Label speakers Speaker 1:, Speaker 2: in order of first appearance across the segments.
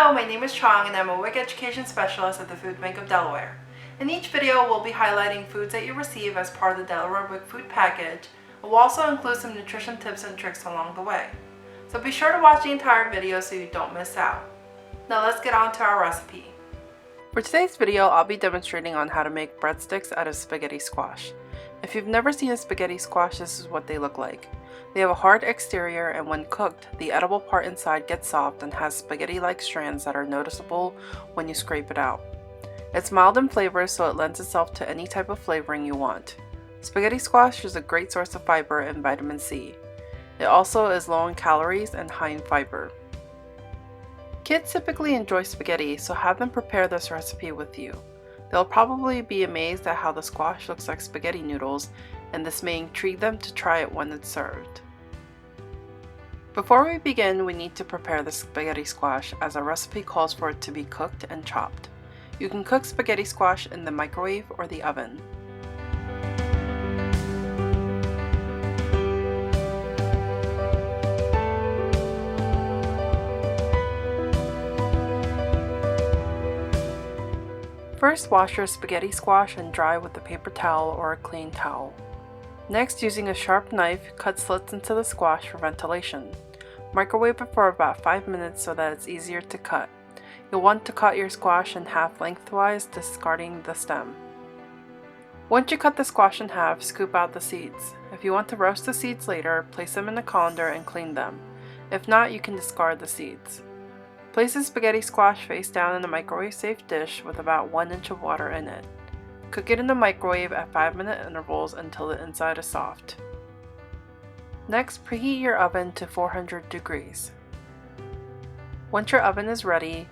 Speaker 1: Hello, my name is Chong and I'm a WIC Education Specialist at the Food Bank of Delaware. In each video, we'll be highlighting foods that you receive as part of the Delaware WIC Food Package, and we'll also include some nutrition tips and tricks along the way. So be sure to watch the entire video so you don't miss out. Now let's get on to our recipe. For today's video, I'll be demonstrating on how to make breadsticks out of spaghetti squash. If you've never seen a spaghetti squash, this is what they look like. They have a hard exterior, and when cooked, the edible part inside gets soft and has spaghetti-like strands that are noticeable when you scrape it out. It's mild in flavor, so it lends itself to any type of flavoring you want. Spaghetti squash is a great source of fiber and vitamin C. It also is low in calories and high in fiber. Kids typically enjoy spaghetti, so have them prepare this recipe with you. They'll probably be amazed at how the squash looks like spaghetti noodles, and this may intrigue them to try it when it's served. Before we begin, we need to prepare the spaghetti squash, as our recipe calls for it to be cooked and chopped. You can cook spaghetti squash in the microwave or the oven. First, wash your spaghetti squash and dry with a paper towel or a clean towel. Next, using a sharp knife, cut slits into the squash for ventilation. Microwave it for about 5 minutes so that it's easier to cut. You'll want to cut your squash in half lengthwise, discarding the stem. Once you cut the squash in half, scoop out the seeds. If you want to roast the seeds later, place them in a colander and clean them. If not, you can discard the seeds. Place the spaghetti squash face down in a microwave-safe dish with about 1 inch of water in it. Cook it in the microwave at 5-minute intervals until the inside is soft. Next, preheat your oven to 400 degrees. Once your oven is ready,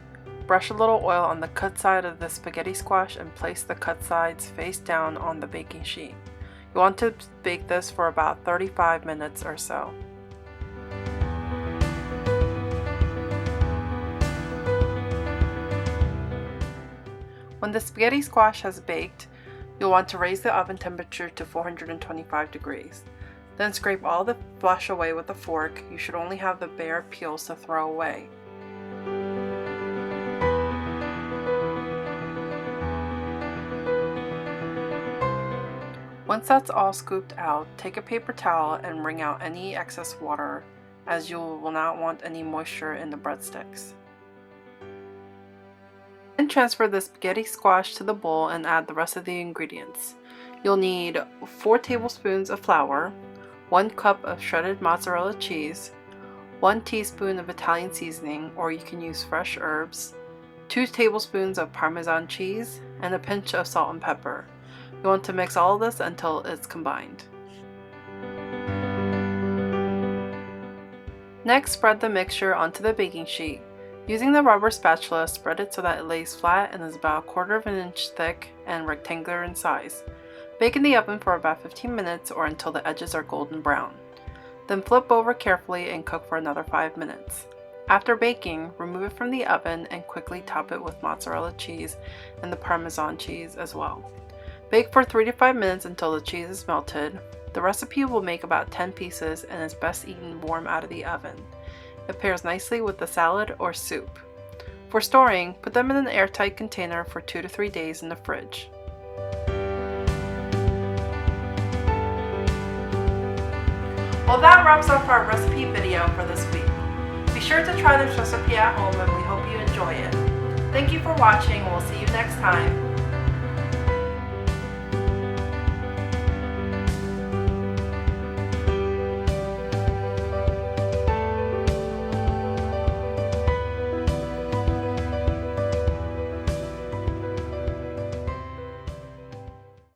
Speaker 1: brush a little oil on the cut side of the spaghetti squash and place the cut sides face down on the baking sheet. You want to bake this for about 35 minutes or so. When the spaghetti squash has baked, you'll want to raise the oven temperature to 425 degrees. Then scrape all the flesh away with a fork. You should only have the bare peels to throw away. Once that's all scooped out, take a paper towel and wring out any excess water, as you will not want any moisture in the breadsticks. Then transfer the spaghetti squash to the bowl and add the rest of the ingredients. You'll need 4 tablespoons of flour, 1 cup of shredded mozzarella cheese, 1 teaspoon of Italian seasoning, or you can use fresh herbs, 2 tablespoons of Parmesan cheese, and a pinch of salt and pepper. You want to mix all of this until it's combined. Next, spread the mixture onto the baking sheet. Using the rubber spatula, spread it so that it lays flat and is about 1/4 of an inch thick and rectangular in size. Bake in the oven for about 15 minutes or until the edges are golden brown. Then flip over carefully and cook for another 5 minutes. After baking, remove it from the oven and quickly top it with mozzarella cheese and the Parmesan cheese as well. Bake for 3 to 5 minutes until the cheese is melted. The recipe will make about 10 pieces and is best eaten warm out of the oven. It pairs nicely with the salad or soup. For storing, put them in an airtight container for 2 to 3 days in the fridge. Well, that wraps up our recipe video for this week. Be sure to try this recipe at home and we hope you enjoy it. Thank you for watching and we'll see you next time.